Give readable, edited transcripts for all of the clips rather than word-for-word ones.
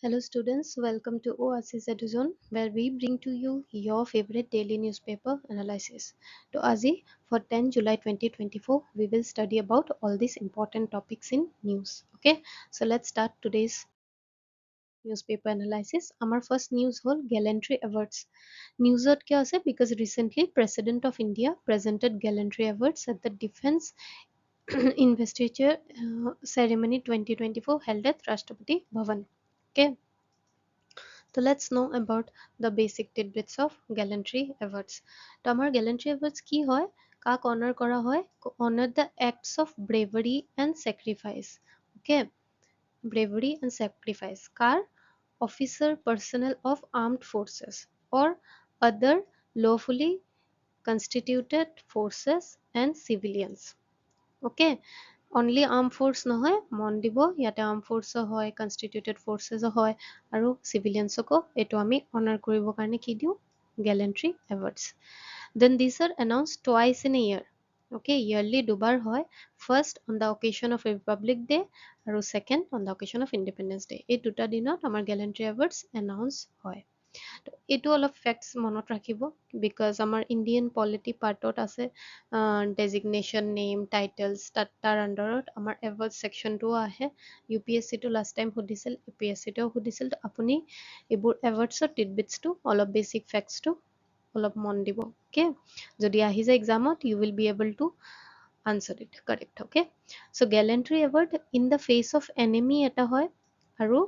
Hello students, welcome to Oasis Eduzone where we bring to you your favorite daily newspaper analysis. To Azi, for 10 July 2024, we will study about all these important topics in news. Okay, so let's start today's newspaper analysis. Our first news hol Gallantry Awards. News kya ase because recently President of India presented Gallantry Awards at the Defense Investiture Ceremony 2024 held at Rashtrapati Bhavan. Okay. So let's know about the basic tidbits of gallantry awards. তো আমাৰ gallantry awards কি হয়, কাক honor কৰা হয়, honor the acts of bravery and sacrifice. Okay, bravery and sacrifice car, officer personnel of armed forces or other lawfully constituted forces and civilians. Okay, only arm force নহয়, মন দিব ইয়াতে arm force হয়, constituted forces হয় আৰু civiliansকো এইটো আমি honor কৰিবৰ কাৰণে কি দিওঁ, gallantry awards. Then these are announced twice in a year. Okay, yearly দুবাৰ হয়, first on the occasion of Republic Day আৰু second on the occasion of Independence Day. এই দুটা দিনত আমাৰ gallantry awards announce হয়. এইটো অলপ ফেক্টছ মনত ৰাখিব বিকজ আমাৰ ইণ্ডিয়ান পলিটি পাৰ্টত আছে ডেজিগনেশ্যন নেম টাইটেলছ তাৰ আণ্ডাৰত আমাৰ এৱাৰ্ড ছেকশ্যনটোও আহে UPSC টো লাষ্ট টাইম সুধিছিল APSC টোও সুধিছিল আপুনি এইবোৰ এৱাৰ্ডছৰ টিডবিটছটো অলপ বেছিক ফেক্টছটো অলপ মন দিব অ'কে যদি আহি যায় এক্সামত you will be able to answer it correct. Okay, so gallantry award in the face of enemy এটা হয় আৰু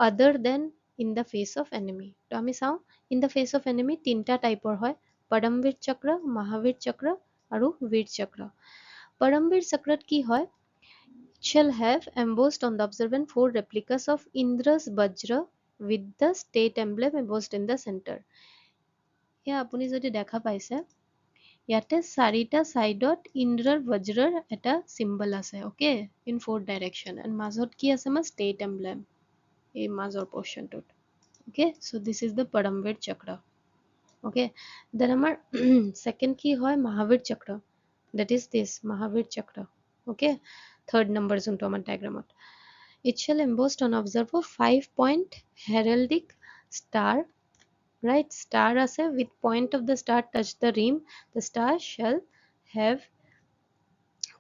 other than in the face of enemy. তো আমি চাওঁ in the face of enemy তিনটা টাইপৰ হয়, পৰমবীৰ চক্ৰ, মহাবীৰ চক্ৰ আৰু বীৰ চক্ৰ. পৰমবীৰ চক্ৰত কি হয়, shall have embossed on the observant four replicas of Indra's Vajra with the state emblem embossed in the center. এয়া আপুনি যদি দেখা পাইছে ইয়াতে চাৰিটা সাইডত ইন্দ্ৰৰ বজ্ৰৰ এটা সিম্বল আছে okay in four direction and মাজত কি আছে আমাৰ ষ্টেট এমব্লেম এই মাজৰ পোৰ্শনটোত okay, so this is the Paramveer Chakra. Okay, then our second key hoy Mahavir Chakra, that is this Mahavir Chakra. Okay, third number zone to our diagram. It shall embossed on observer 5-point heraldic star, right? Star ase with point of the star touch the rim. The star shall have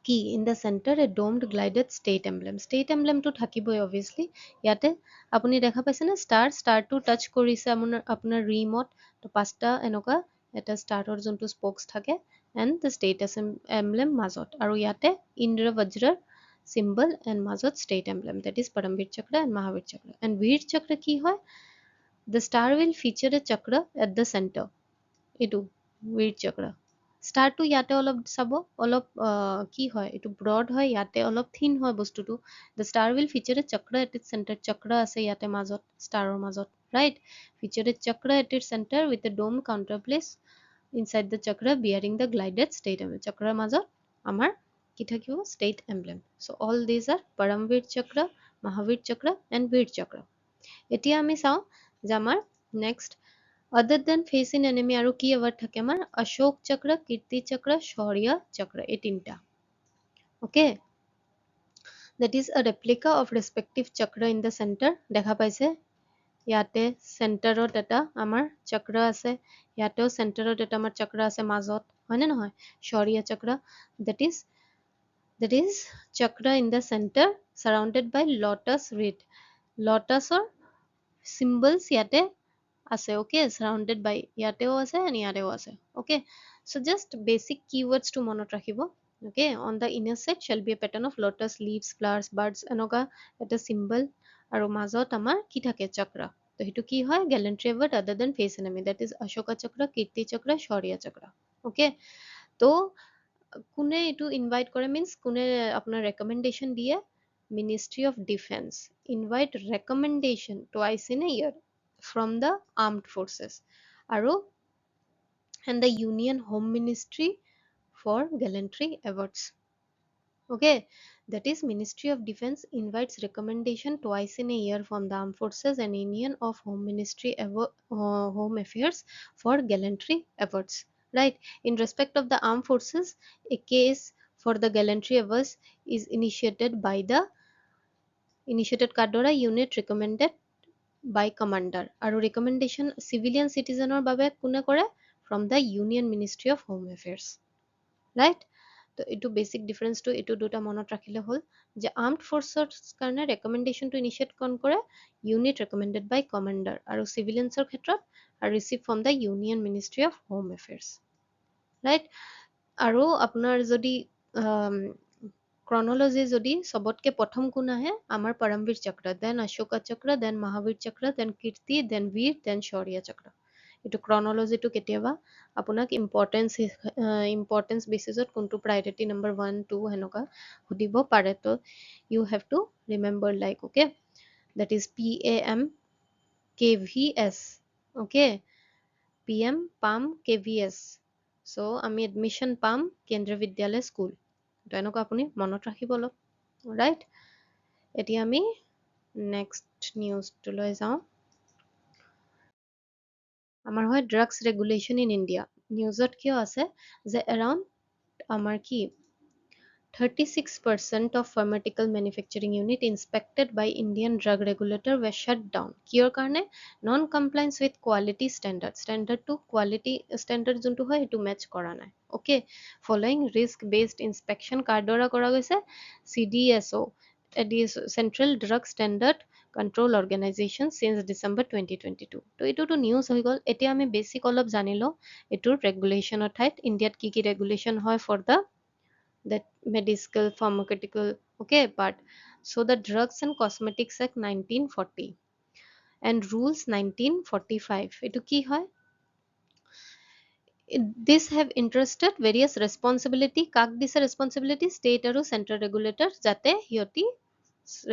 key in the center a domed glided state emblem. State emblem to থাকিবই obviously. ইয়াতে আপুনি দেখা পাইছে না star to touch কৰিছে আপোনাৰ ৰিমত তো পাঁচটা এনেকুৱা এটা starৰ যোনটো spokes থাকে and the state emblem মাজত আৰু ইয়াতে ইন্দ্ৰ বজ্ৰৰ symbol and মাজত state emblem, that is Paramveer Chakra and Mahavir Chakra. And Veer Chakra কি হয়, the star will feature a chakra at the center. এইটো Veer Chakra. ষ্টাৰটো ইয়াতে অলপ চাব অলপ কি হয় এইটো ব্ৰড হয় ইয়াতে অলপ থিন হয় বস্তুটো the star will feature a chakra at its center. চক্ৰ আছে ইয়াতে মাজত ষ্টাৰৰ মাজত right, feature a chakra at its center with a dome counterplace inside the chakra bearing the glided state emblem. চক্ৰৰ মাজত আমাৰ কি থাকিব state emblem. So all these are Paramveer Chakra, Mahavir Chakra and Veer Chakra. এতিয়া আমি চাওঁ যে আমাৰ next other than face in enemy আৰু কি award থাকে আমাৰ অশোক চক্ৰ, কীৰ্তি চক্ৰ, শৌৰ্য চক্ৰ, এই তিনটা okay, that is a replica of respective chakra in the center. দেখা পাইছে ইয়াতে চেণ্টাৰত এটা আমাৰ চক্ৰ আছে, ইয়াতেও চেণ্টাৰত এটা আমাৰ চক্ৰ আছে মাজত, হয়নে নহয়, শৌৰ্য চক্ৰ, that is chakra in the center surrounded by lotus reed. lotusৰ symbols ইয়াতে আছে okay, surrounded by ইয়াতেও আছে and ইয়াতেও আছে okay. So just basic keywords to মনত ৰাখিব okay. On the inner side shall be a pattern of lotus leaves, flowers, birds এনেকুৱা এটা symbol আৰু মাজত আমাৰ কি থাকে চক্ৰ. তো সেইটো কি হয় gallantry award other than face enemy, that is Ashok চক্ৰ, কীৰ্তি চক্ৰ, শৌৰ্য চক্ৰ okay. তো কোনে এইটো ইনভাইট কৰে means কোনে আপোনাৰ recommendation দিয়ে, Ministry of Defense invite recommendation twice in a year from the armed forces আৰু and the Union Home Ministry for gallantry awards okay. That is Ministry of Defense invites recommendation twice in a year from the armed forces and Union of Home Ministry Home Affairs for gallantry awards right. In respect of the armed forces, a case for the gallantry awards is initiated Kadora unit recommended by commander আৰু recommendation civilian citizenৰ বাবে কোনে কৰে from the Union Ministry of Home Affairs, right? তো এইটো basic ডিফাৰেন্সটো এইটো দুটা মনত ৰাখিলে হ'ল যে আৰ্মড ফৰ্চৰ কাৰণে ৰেকমেণ্ডেশ্যনটো ইনিচিয়েট কোন কৰে ইউনিট ৰেকমেণ্ডেড বাই কমাণ্ডাৰ আৰু চিভিলিয়ানছৰ ক্ষেত্ৰত receive from the union ministry of home affairs, right? আৰু আপোনাৰ যদি ক্ৰনলজি যদি সবতকে প্ৰথম কোন আহে আমাৰ পৰমবীৰ চক্ৰ, দেন অশোকা চক্ৰ, দেন মহাবীৰ চক্ৰ, দেন কীৰ্তি, দেন বীৰ, দেন শৌৰ্য চক্ৰ। এইটো ক্ৰনলজিটো কেতিয়াবা আপোনাক ইম্পৰ্টেঞ্চ বেচিছত কোনটো প্ৰায়ৰিটি নম্বৰ 1 2 সেনেকুৱা সুধিব পাৰে, তো you have to remember like okay that is PAM KVS, okay, PM PAM KVS, so আমি এডমিশন পাম কেন্দ্ৰীয় বিদ্যালয় স্কুল, তো এনেকুৱা আপুনি মনত ৰাখিব অলপ, ৰাইট? এতিয়া আমি নেক্সট নিউজটোলৈ যাওঁ। আমাৰ হয় ড্ৰাগছ ৰেগুলেশ্যন ইন ইণ্ডিয়া। নিউজত কিয় আছে যে এৰাউণ্ড আমাৰ কি 36% of pharmaceutical manufacturing unit inspected by Indian drug regulator were shut down. কিয়ৰ কাৰণে? Non compliance with quality standard, standard to quality standard যোনটো হয় সেইটো মেচ কৰা নাই, okay? Following risk based inspection কাৰ দ্বাৰা কৰা গৈছে? CDSO, Central Drug Standard Control Organization since December 2022. তো এইটোতো নিউজ হৈ গ'ল। এতিয়া আমি বেছিক অলপ জানি লওঁ এইটোৰ ৰেগুলেশ্যনৰ ঠাইত ইণ্ডিয়াত কি কি ৰেগুলেশ্যন হয় for the that medical pharmaceutical, okay, part. So the Drugs and Cosmetics Act 1940 and rules 1945 etu ki hoy? This have interested various responsibility, কাক দিছে responsibility? State আৰু central regulators যাতে হিয়তি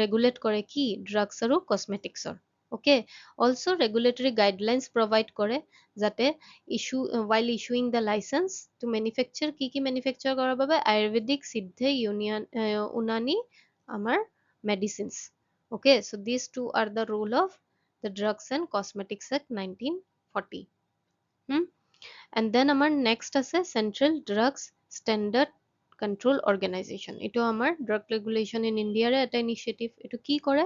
regulate কৰে কি drugs আৰু cosmeticsৰ, okay? Also regulatory guidelines provide কৰে যাতে while issuing the license to manufacture কি কি manufacture কৰাৰ বাবে আয়ুৰ্বেদিক সিদ্ধ উনানি আমাৰ medicines, okay? So these two are the rule of the Drugs and Cosmetics Act 1940. And then আমাৰ next আছে Central Drugs Standard Control Organization. এইটো আমাৰ ড্ৰাগ ৰেগুলেশ্যন ইন ইণ্ডিয়াৰে এটা ইনিচিয়েটিভ। এইটো কি কৰে?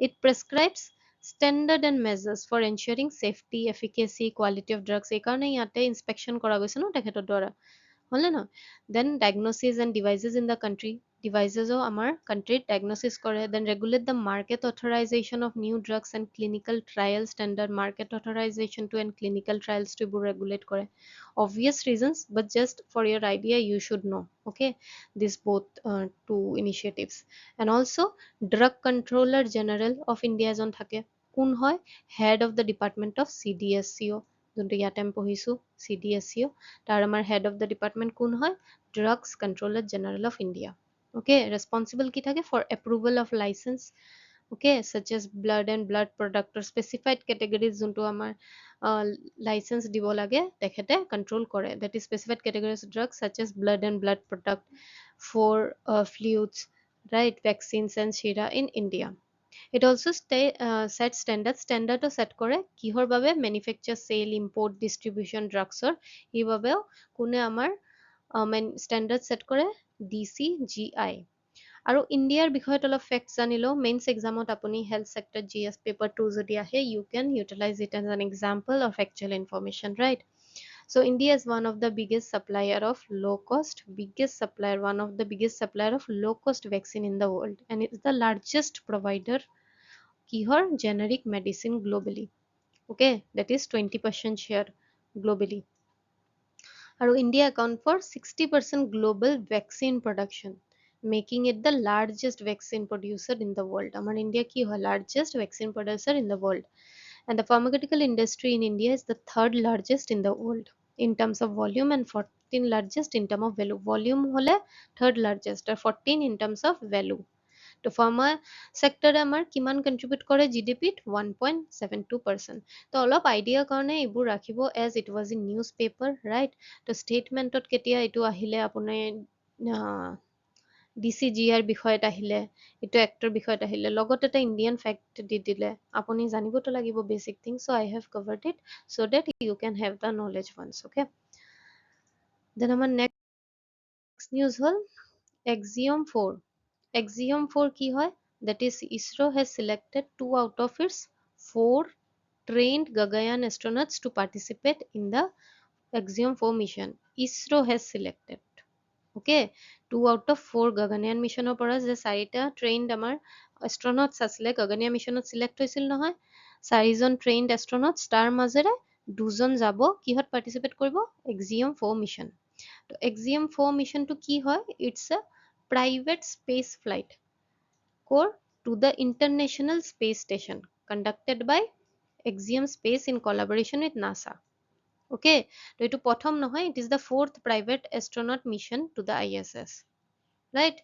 It prescribes standard and measures for ensuring safety, efficacy, quality of drugs. এইকাৰণে ইয়াতে ইনস্পেকশ্যন কৰা গৈছে ন তেখেতৰ দ্বাৰা, হলে ন? Then diagnosis and devices in the country, devices আমাৰ countryত diagnosis কৰে, then regulate the market authorization of new drugs and clinical trials standard, market authorization to and clinical trials to এইবোৰ regulate কৰে। Obvious reasons, but just for your idea you should know, okay, these both two initiatives. And also drug controller general of India এজন থাকে, কোন হয়? head of the department of CDSCO, যোনটো ইয়াতে আমি পঢ়িছো CDSCO, তাৰ আমাৰ head of the department কোন হয়? Drugs Controller General of India, okay? Responsible কি থাকে? For approval of license, okay, such as blood and blood product or specified categories যোনটো আমাৰ লাইসেন্স দিব লাগে তেখেতে কন্ট্ৰোল কৰে, that is specified categories of drugs such as blood and blood product for fluids, right, vaccines and sera in India. It also set standard set কৰে কিহৰ বাবে? manufacture, sale, import, distribution drugsৰ এই বাবেও কোনে আমাৰ standard set কৰে? DCGI. আৰু ইণ্ডিয়াৰ বিষয়ত অলপ ফেক্টছ জানিলো। মেইনছ এক্সামত আপুনি হেল্থ চেক্টৰ GS পেপাৰ 2 যদি আহে, you can utilize it as an example of actual information, right? So India is one of the biggest supplier of one of the biggest supplier of low cost vaccine in the world, and it is the largest provider কিহৰ? generic medicine globally, okay, that is 20% share globally. আৰু India account for 60% global vaccine production, making it the largest vaccine producer in the world. Amar India ki hoy? Largest vaccine producer in the world. And the pharmaceutical industry in India is the third largest in the world in terms of volume and 14 largest in terms of value. Volume hole third largest or 14 in terms of value. তো pharma সেক্টৰে আমাৰ কিমান contribute কৰে GDP-ত? 1.72%. তো অলপ idea কাৰণে এইবোৰ ৰাখিব as it was in newspaper, right? তো ষ্টেটমেণ্টত কেতিয়া এইটো আহিলে, আপুনি DCGR বিষয়ত আহিলে, এইটো এক্টৰ বিষয়ত আহিলে, লগত এটা ইণ্ডিয়ান ফেক্ট দি দিলে, আপুনি জানিবতো লাগিব basic thing. So' I have covered it so' that you can have the knowledge once, okay? Then আমাৰ নেক্সট নিউজ হ'ল Axiom 4. Axiom 4 কি হয়? That is ISRO has selected 2 out of its 4 trained Gaganyaan astronauts to participate in the Axiom 4 mission. ISRO has selected. Okay, 2 out of 4 Gaganyaan mission পৰা যে 4টা trained আমাৰ astronauts আছিলে Gaganyaan missionত select হৈছিল নহয় 4জন trained astronauts তাৰ মাজেৰে 2জন যাব কিহত participate কৰিব Axiom 4 mission তো Axiom 4 mission টো কি হয় it's a private space flight core to the International Space Station conducted by Axiom Space in collaboration with NASA. Okay, তো এইটো প্ৰথম নহয় it is the 4th private astronaut mission to the ISS, right?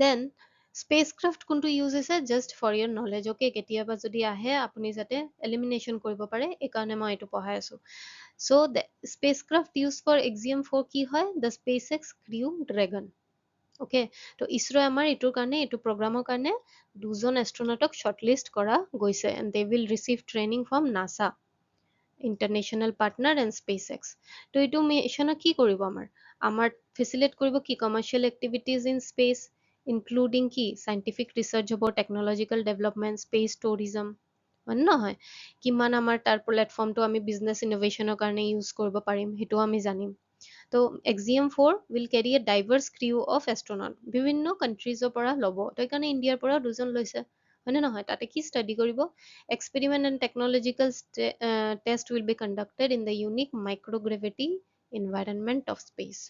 Then spacecraft কোনটো use হৈছে just for your knowledge, okay? কেতিয়াবা যদি আহে আপুনি যাতে elimination কৰিব পাৰে এই কাৰণে মই এইটো পঢ়াই আছো so the spacecraft used for Axiom 4 কি হয় the SpaceX Crew Dragon. Okay, তো ইছৰো আমাৰ এইটোৰ কাৰণে এইটো প্ৰগ্ৰামৰ কাৰণে 2জন এষ্ট্ৰোনটক shortlist কৰা গৈছে and they will receive training from NASA international partner and SpaceX. তো এইটো মিশন কি কৰিব আমাৰ ফেচিলিটেট কৰিব কি commercial activities in space including কি সাইন্টিফিক ৰিসাৰ্চ হ'ব টেকনলজিক্যাল ডেভেলপমেন্ট স্পেচ টুৰিজম মানে নহয় কিমান আমাৰ তাৰ প্লেটফৰ্মটো আমি বিজনেছ ইনোভেশনৰ কাৰণে ইউজ কৰিব পাৰিম সেইটো আমি জানিম তো Axiom 4 will carry a diverse crew of astronaut বিভিন্ন কান্ট্ৰিজৰ পৰা ল'ব তো এইকাৰণে ইণ্ডিয়াৰ পৰা 2জন লৈছে হয়নে নহয় তাতে কি ষ্টাডি কৰিব experiment and technological test will be conducted in the unique microgravity environment of space,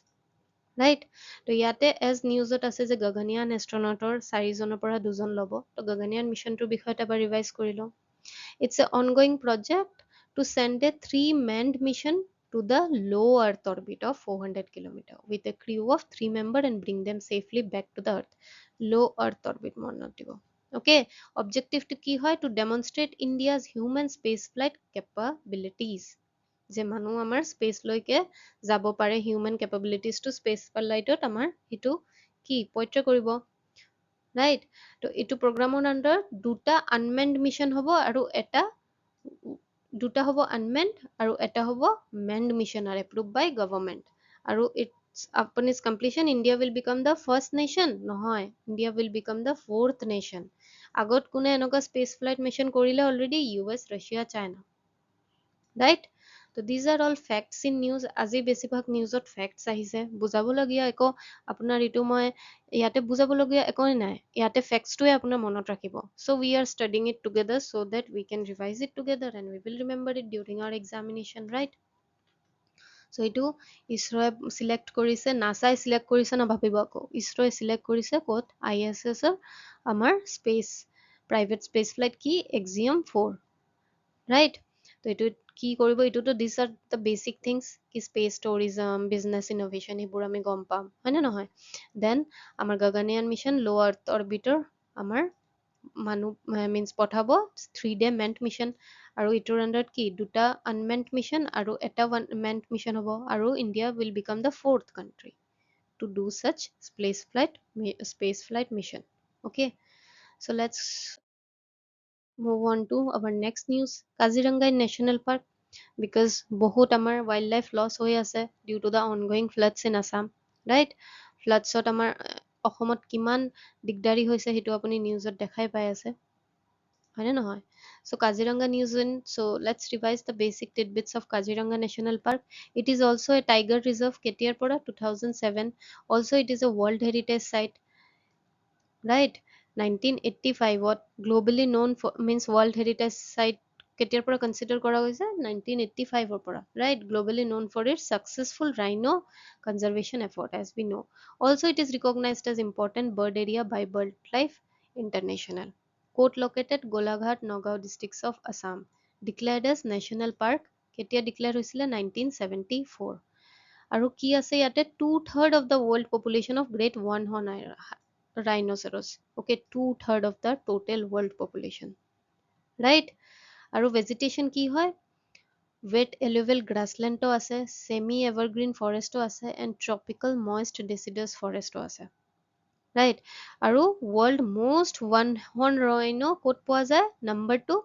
right? তো ইয়াতে as newsত আছে যে গগনয়ান এষ্ট্ৰোনটৰ 4জনৰ পৰা 2জন ল'ব তো গগনয়ান মিশনটোৰ বিষয়ত এবাৰ ৰিভাইজ কৰি লওঁ it's an ongoing project to send a 3-manned mission to the low earth orbit of 400 km with a crew of 3 members and bring them safely back to the earth low earth orbit মনত দিব okay objective to কি হয় to demonstrate India's human spaceflight capabilities যে মানুহ আমাৰ space লৈকে যাব পাৰে হিউম্যান capabilities to space flightত আমাৰ হিটো কি পইত্ৰ কৰিব right তো এইটো প্ৰগ্ৰামৰ আন্ডাৰ দুটা আনমেন্ড মিশন হ'ব আৰু এটা দুটা হ'ব আনমেন্ড আৰু এটা হ'ব mend mission are approved by government আৰু upon its completion India will become the first nation নহয় India will become the 4th nation আগত কোনে এনেকুৱা স্পেচ ফ্লাইট মিশন কৰিলে already US Russia China right তো these are all facts in news আজি বেছিভাগ নিউজত ফ্যাক্টস আহিছে বুজাবলগীয়া একো আপোনাৰ ইটো মই ইয়াতে বুজাবলগীয়া একো নাই ইয়াতে ফ্যাক্টসটোৱে আপোনাৰ মনত ৰাখিব so we are studying it together so that we can revise it together and we will remember it during our examination, right? so এইটো ইছৰোৱে সিলেক্ট কৰিছে নাসাই সিলেক্ট কৰিছে না ভাবিব আকৌ ইছৰোৱে সিলেক্ট কৰিছে ক'ত ISS ৰ আমাৰ স্পেচ প্ৰাইভেট স্পেচ ফ্লাইট কি Axiom 4, right? তো এইটো কি কৰিব এইটোতো this are the basic things কি স্পেস টুৰিজম বিজনেস ইনোভেশন এইবোৰ আমি গম পাম হয়নে নহয় দেন আমাৰ গগনয়ান মিশন লো আৰ্থ অৰবিটৰ আমাৰ মানুহ মিন্স পঠাব 3-day মেন্ট মিশন আৰু ইটোৰ আন্ডাৰত কি দুটা আনমেন্ট মিশন আৰু এটা মেন্ট মিশন হ'ব আৰু India will become the 4th country to do such space flight mission. Okay, so let's move on to our next news. Kaziranga National Park because বহুত আমাৰ wildlife loss হৈ আছে due to the ongoing floods in Assam, right? Floodsত আমাৰ অসমত কিমান দিগদাৰি হৈছে সেইটো আপুনি নিউজত দেখাই পাই আছে হয়নে নহয় so Kaziranga news in so let's revise the basic tidbits of Kaziranga National Park. It is also a tiger reserve কেতিয়াৰ পৰা 2007 also it is a world heritage site, right? 1985ত globally known for means world heritage site কেতিয়াৰ পৰা consider কৰা হৈছে 1985 পৰা, right? Globally known for its successful rhino conservation effort as we know. Also it is recognized as important bird area by BirdLife International. Court located Golaghat, Nagaon districts of Assam. Declared as national park কেতিয়া declare হৈছিলে 1974 আৰু কি আছে ইয়াতে 2/3 of the world population of great one horn rhinoceros, okay 2/3 of the total world population, right? আৰু vegetation কি হয় wet alluvial grassland আছে semi evergreen forest আছে and tropical moist deciduous forest আছে, right? আৰু world most one horn rhino ক'ত পোৱা যায় number 2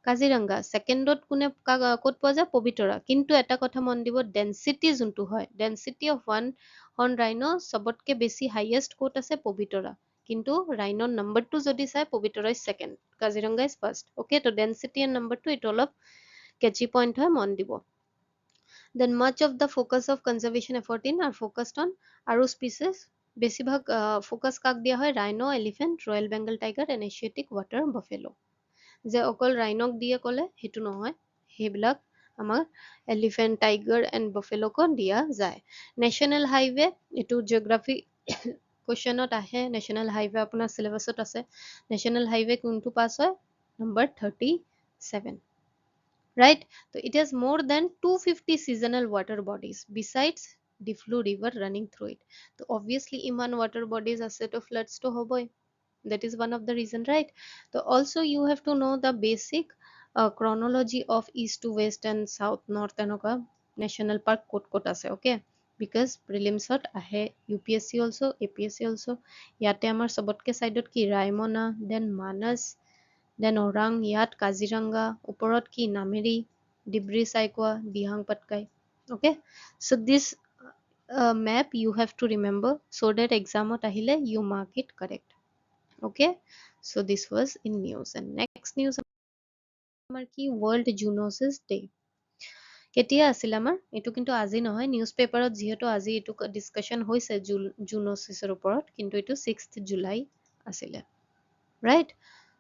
কাজিৰঙা ছেকেণ্ডত কোনে ক'ত পোৱা যায় পবিতৰা কিন্তু এটা কথা মন দিব ডেনসিটি যোনটো হয় density of one horn rhino সবতকে বেছি হাইয়েষ্ট ক'ত আছে পবিতৰা কিন্তু ৰাইনৰ নাম্বাৰটো যদি চাই Pobitora is second, Kaziranga is first. Okay, তো ডেঞ্চিটি এণ্ড নাম্বাৰটো এইটো অলপ কেচি পইণ্ট হয়, মন দিব। Then much of the focus of conservation effort in are focused on আৰু species, বেছিভাগ ফ'কাছ কাক দিয়া হয়? Rhino, elephant, royal Bengal tiger and Asiatic water buffalo. যে অকল ৰাইনক দিয়ে ক'লে সেইটো নহয়, সেইবিলাক আমাৰ এলিফেণ্ট, টাইগাৰ এণ্ড বাফেলোকো দিয়া যায়। নেশ্যনেল হাইৱে, এইটো জিঅ'গ্ৰাফি কুৱেশ্যনত আহে। নেশ্যনেল হাইৱে আপোনাৰ চিলেবাছত আছে। নেশ্যনেল হাইৱে কোনটো পাছ হয়? Number 37, right? So it has more than 250 seasonal water bodies besides Diflu river running through it. So obviously iman water bodies আছে, তো floods to হবই। That is one of the reason, right? So also you have to know the basic chronology of east to west and south north এনেকুৱা national park ক'ত আছে, okay? Because prelims ত আহে, UPSC also, APSC also। ইয়াতে আমাৰ চবতকে সাইডত কি? Raimona, then মানস, then Orang, ইয়াত কাজিৰঙা, ওপৰত কি? Nameri, Dibru চাইকোৱা, Dihang Patkai. Okay, so this map you have to remember so that exam ত আহিলে you mark it correct. Okay, so this was in news, and next news আমাৰ কি? World Zoonosis Day কেতিয়া আছিল আমাৰ? এইটো কিন্তু আজি নহয়, নিউজ পেপাৰত যিহেতু আজি এইটো ডিছকাশ্যন হৈছে জুনোচিছৰ ওপৰত, কিন্তু এইটো 6th জুলাই আছিলে, right?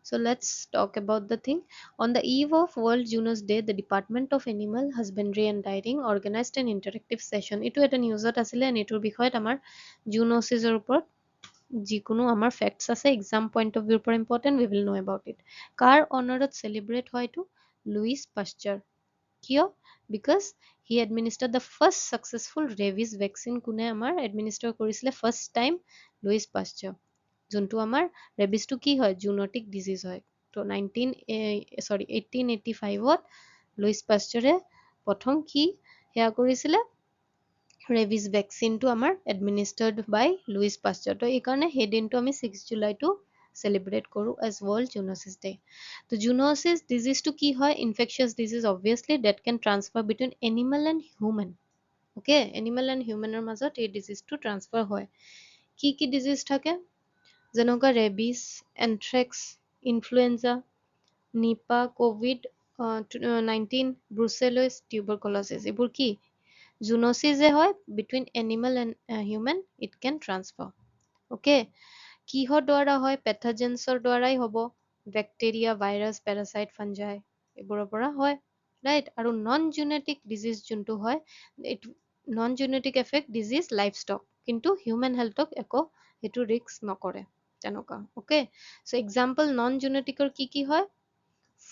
So let's talk about the thing. On the eve of World Zoonosis Day, the Department of Animal Husbandry and Dieting organized an interactive session. এইটো এটা নিউজত আছিলে, and এইটোৰ বিষয়ত আমাৰ জুনোচিছৰ ওপৰত যিকোনো আমাৰ ফেক্টছ আছে, এক্সাম পইণ্ট অফ ভিউৰ পৰা important, we will know about it. কাৰ অনাৰত চেলিব্ৰেট হয় এইটো? Louis Pasteur. কিয়? Because he administered the first successful rabies vaccine। কোনে আমাৰ এডমিনিষ্টাৰ কৰিছিলে ফাৰ্ষ্ট টাইম? লুইচ পাশ্চাৰ। যোনটো আমাৰ ৰেবিছটো কি হয়? জুনোটিক ডিজিজ হয়। তো 1885ত লুইচ পাশ্চাৰে প্ৰথম কি সেয়া কৰিছিলে? ৰেবিছ ভেকচিনটো আমাৰ এডমিনিষ্টাৰ্ড বাই লুইচ পাশ্চাৰ। তো এইকাৰণে সেই দিনটো আমি 6 জুলাইটো চেলিব্ৰেট কৰোঁ এজ ৱৰ্ল্ড জুনোচিছ ডে। তো জুনোচিছ ডিজিজটো কি হয়? Infectious disease obviously that can transfer between animal and human. Okay, animal and হিউমেনৰ মাজত এই ডিজিজটো ট্ৰান্সফাৰ হয়। কি কি ডিজিজ থাকে? যেনেকুৱা rabies, anthrax, influenza, Nipah, COVID-19, brucellosis, tuberculosis, এইবোৰ কি? জুনোচিছে হয় between animal and human, it can transfer. Okay, কিহৰ দ্বাৰা হয়? পেথজেন্সৰ দ্বাৰাই হ'ব। বেক্টেৰিয়া, ভাইৰাছ, পেৰাচাইট, ফাঞ্জাই, এইবোৰৰ পৰা হয়, ৰাইট? আৰু নন জেনেটিক ডিজিজ যোনটো হয়, এইটো non genetic effect disease livestock, কিন্তু হিউমেন হেল্থক একো সেইটো ৰিস্ক নকৰে, তেনেকুৱা। অ'কে, চ' এক্সাম্পল নন জেনেটিকৰ কি কি হয়?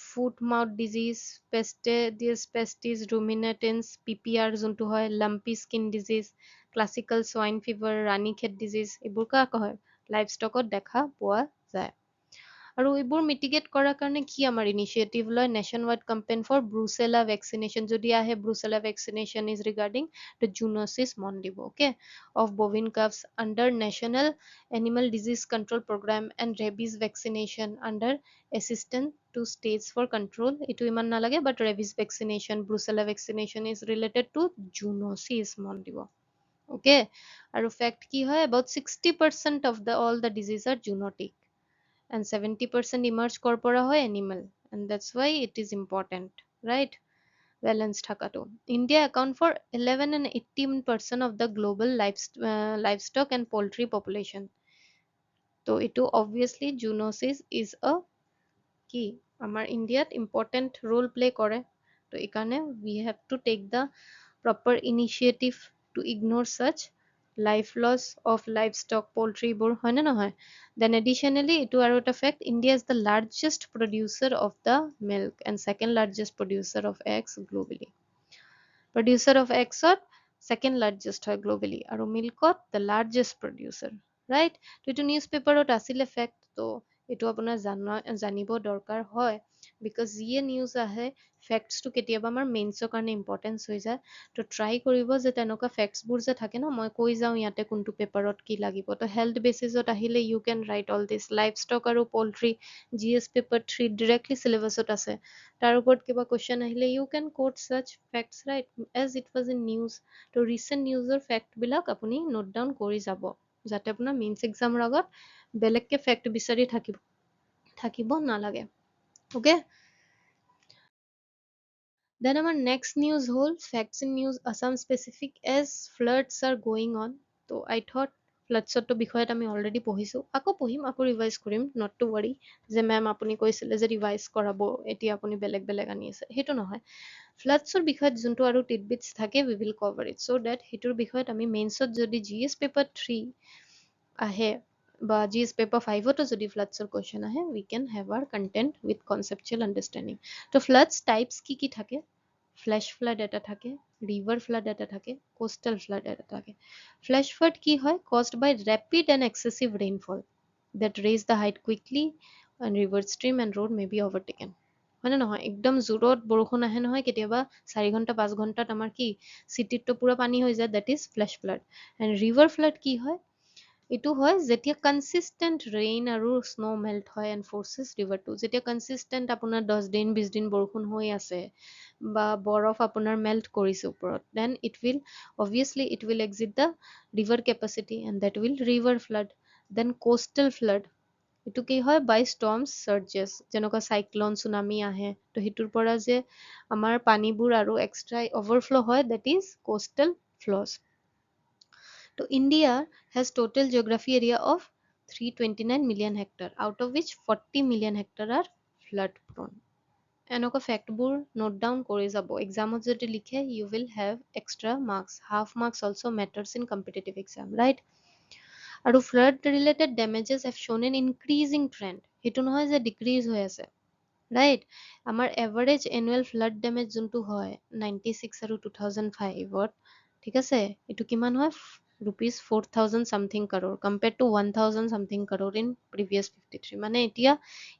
Foot mouth disease, peste, ruminants, PPR যোনটো হয়, lumpy skin disease, classical swine fever, Ranikhet disease, এইবোৰ কাক হয়? লাইফ ষ্টকত দেখা পোৱা যায়। আৰু এইবোৰ মিটিগেট কৰাৰ কাৰণে কি আমাৰ ইনিচিয়েটিভ লয়? Nation wide campaign for Brucella vaccination. যদি আহে Brucella vaccination is regarding the zoonosis, মন দিব। Okay, of bovine calves under national animal disease control programme and rabies vaccination under assistance to states for control. এইটো ইমান নালাগে, but rabies vaccination, Brucella vaccination is related to zoonosis, মন দিব। Okay, আৰু fact কি হয়? about 60% of all the diseases are zoonotic and 70% emerge কৰ পৰা হয়? Animal, and that's why it is important, right? Balance থাকাটো। India account for 11 and 18% of the global livestock and poultry population. তো এইটো obviously zoonosis is a কি আমাৰ ইণ্ডিয়াত important roll play কৰে। তো এইকাৰণে we have to take the proper initiative to ignore such life loss of livestock, poultry, বোৰ হয় নে নহয়? Then additionally এইটো আৰু এটা fact, India is the largest producer of the milk and second largest producer of eggs globally. Producer of eggs to second largest হয় globally, আৰু milkত the largest producer, right? তো এইটো নিউজ পেপাৰত আছিলে fact, তো এইটো আপোনাৰ জানিব দৰকাৰ হয়, বিকজ যিয়ে নিউজ আহে ফেক্টছটো কেতিয়াবা আমাৰ মেইনছৰ কাৰণে ইম্পৰ্টেঞ্চ হৈ যায়। তো ট্ৰাই কৰিব যে তেনেকুৱা ফেক্টছবোৰ যে থাকে ন, মই কৈ যাওঁ ইয়াতে কোনটো পেপাৰত কি লাগিব। তো হেল্থ বেচিছত আহিলে you can write all this. Life stock আৰু পল্ট্ৰি GS পেপাৰ 3 ডিৰেক্টলি চিলেবাছত আছে, তাৰ ওপৰত কিবা কুৱেশ্যন আহিলে you can quote such facts, right, as it was in news. তো ৰিচেণ্ট নিউজৰ ফেক্টবিলাক আপুনি নোট ডাউন কৰি যাব। যাতে আপোনাৰ মেইনছ এক্সামৰ আগত বেলেগকে ফেক্ট বিচাৰি থাকিব নালাগে। ওকে, then আমাৰ next news হ'ল facts in news Assam specific as floods are going on. তো I thought ফ্লাডছৰ বিষয়ত আমি অলৰেডি পঢ়িছোঁ, আকৌ পঢ়িম, আকৌ ৰিভাইজ কৰিম, নট টু ৱাৰি যে মেম আপুনি কৈছিলে যে ৰিভাইজ কৰাব, এতিয়া আপুনি বেলেগ আনি আছে, সেইটো নহয়। ফ্লাডছৰ বিষয়ত যোনটো আৰু টিডবিটছ থাকে we will cover it so' that সেইটোৰ বিষয়ত আমি মেইনছত যদি GS পেপাৰ 3 আহে বা GS পেপাৰ 5তো যদি ফ্লাডছৰ কুৱেশ্যন আহে we can have our content with conceptual understanding. তো ফ্লাডছ টাইপছ কি থাকে? ফ্লেশ ফ্লাড এটা থাকে, রিভার ফ্লাড এটা থাকে, কোস্টাল ফ্লাড এটা থাকে। ফ্লেশ ফ্লাড কি হয়? Caused by rapid and excessive rainfall that raise the height quickly and river stream and road may be overtaken. হয়নে নহয়? একদম জোৰত বৰষুণ আহে নহয় কেতিয়াবা 4 ঘণ্টা 5 ঘণ্টাত আমাৰ কি চিটিতটো পুৰা পানী হৈ যায়, that is flash flood. And river flood কি হয়? এইটো হয় যেতিয়া কনসিষ্টেণ্ট ৰেইন আৰু স্নো মেল্ট হয় এণ্ড ফ'ৰ্চেছ ৰিভাৰটো, যেতিয়া কনসিষ্টেণ্ট আপোনাৰ 10 দিন 20 দিন বৰষুণ হৈ আছে বা বৰফ আপোনাৰ মেল্ট কৰিছে ওপৰত, then it will obviously it will exit the river capacity and that will river flood. Then coastal flood, এইটো কি হয়? বাই ষ্টৰ্মছ চাৰ্জেছ, যেনেকুৱা চাইক্লন চুনামি আহে, তো সেইটোৰ পৰা যে আমাৰ পানীবোৰ আৰু এক্সট্ৰা অভাৰফ্ল' হয়, that is coastal flows. So India has total geography area of 329 million hectare, out of which 40 million hectare are flood prone. এনেকুৱা ফেক্টবোৰ নোট ডাউন কৰি যাব, এক্সামত যদি লিখে you will have extra marks, half marks also matters in competitive exam, right? আৰু flood related damages have shown an increasing trend, সেইটো নহয় যে decrease হৈ আছে, right? আমাৰ average annual flood damage যোনটো হয় 96 আৰু 2005ত, ঠিক আছে, এইটো কিমান হয়? rupees 4,000 something crore compared to 1,000 something crore in previous 53, মানে এতিয়া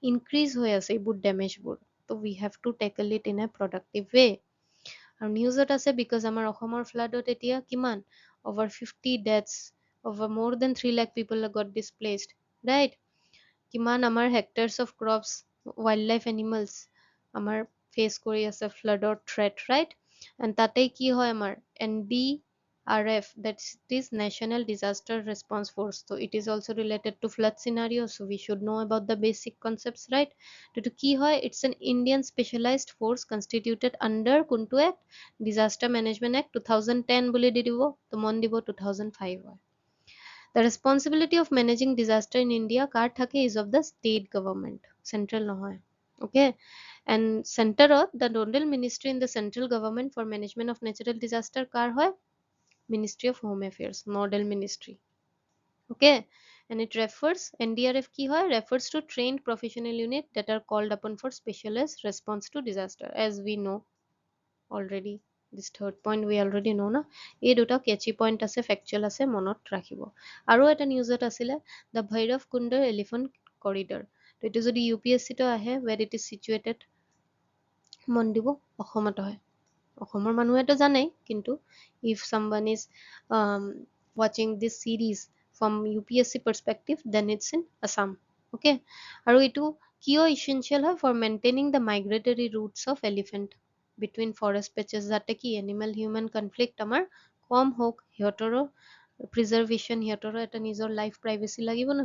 increase হৈ আছে এইবোৰ ডেমেজবোৰ। তো we have to tackle it in a productive way। আৰু নিউজত আছে বিকজ আমাৰ অসমৰ ফ্লাডত এতিয়া কিমান over 50 deaths, over more than 3 lakh people got displaced, right? কিমান আমাৰ hectares of crops, wildlife animals আমাৰ ফেচ কৰি আছে ফ্লাডৰ থ্ৰেট, ৰাইট? এণ্ড তাতে কি হয় আমাৰ NDRF, that is National Disaster Response Force, so it is also related to flood scenario, so we should know about the basic concepts, right? তো কি হয়? It's an Indian specialized force constituted under কোনটো act? Disaster Management Act 2010 বুলি দি দিব, তো মন দিব 2005 হয়। The responsibility of managing disaster in India কাৰ থাকে? Is of the state government, central নহয়, okay? And centerত the nodal ministry in the central government for management of natural disaster কাৰ হয়? Ministry of Home Affairs, nodal ministry, okay? And it refers, NDRF কি হয়? Refers to trained professional unit that are called upon for specialist response to disaster, as we know already. This third point we already know না, এই দুটা কেচি point আছে, factual আছে, মনত ৰাখিব। আৰু এটা নিউজত আছিলে দ্য ভৈৰৱ কুণ্ডৰ এলিফেণ্ট কৰিডৰ, তো এইটো যদি UPSCটো আহে where it is situated, মন দিব অসমত হয়। অসমৰ মানুহেতো জানেই, কিন্তু if someone is watching this series from UPSC perspective, then it's in Assam, okay? আৰু এইটো কিয় essential হয়? For maintaining the migratory routes of elephant between forest patches, যাতে কি এনিমেল হিউমেন কনফ্লিক্ট আমাৰ কম হওক, সিহঁতৰো প্ৰিজাৰ্ভেশ্যন, সিহঁতৰো এটা নিজৰ লাইফ প্ৰাইভেচি লাগিব না,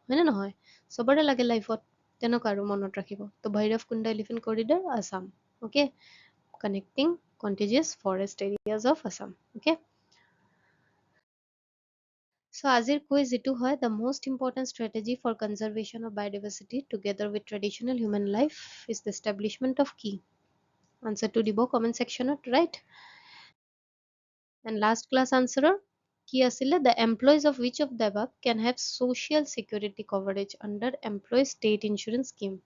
হয়নে নহয়? চবৰে লাগে লাইফত, তেনেকুৱা আৰু মনত ৰাখিব। তো Bhairabkunda elephant corridor Assam, okay? Connecting contiguous forest areas of Assam, okay? So আজিৰ কুইজ যিটো হয়, the most important strategy for conservation of biodiversity together with traditional human life is the establishment of কি? Answer to দিব comment sectionত, right? And last class answer কি আছিলে? The employees of which of the above can have social security coverage under employee state insurance scheme?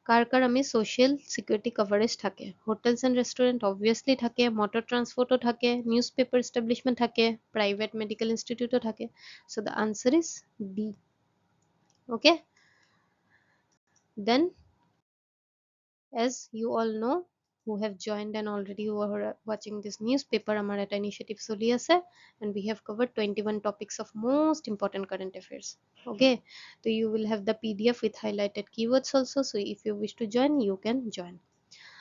কাৰ কাৰ আমি social security coverage থাকে? Hotels and restaurant obviously থাকে, motor transport থাকে, newspaper establishment থাকে, private medical institute থাকে। So the answer is B, okay? Then as you all know who have joined and already who are watching this newspaper, আমাৰ এটা initiative চলি আছে and we have covered 21 topics of most important current affairs, okay? So you will have the PDF with highlighted keywords also, so if you wish to join you can join.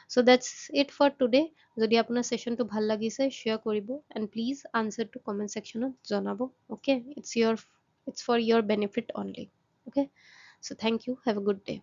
So that's it for today. যদি আপোনাৰ সেশনটো ভাল লাগিছে share কৰিব and please answer to comment section জনাব. Okay, it's for your benefit only. Okay, so thank you, have a good day.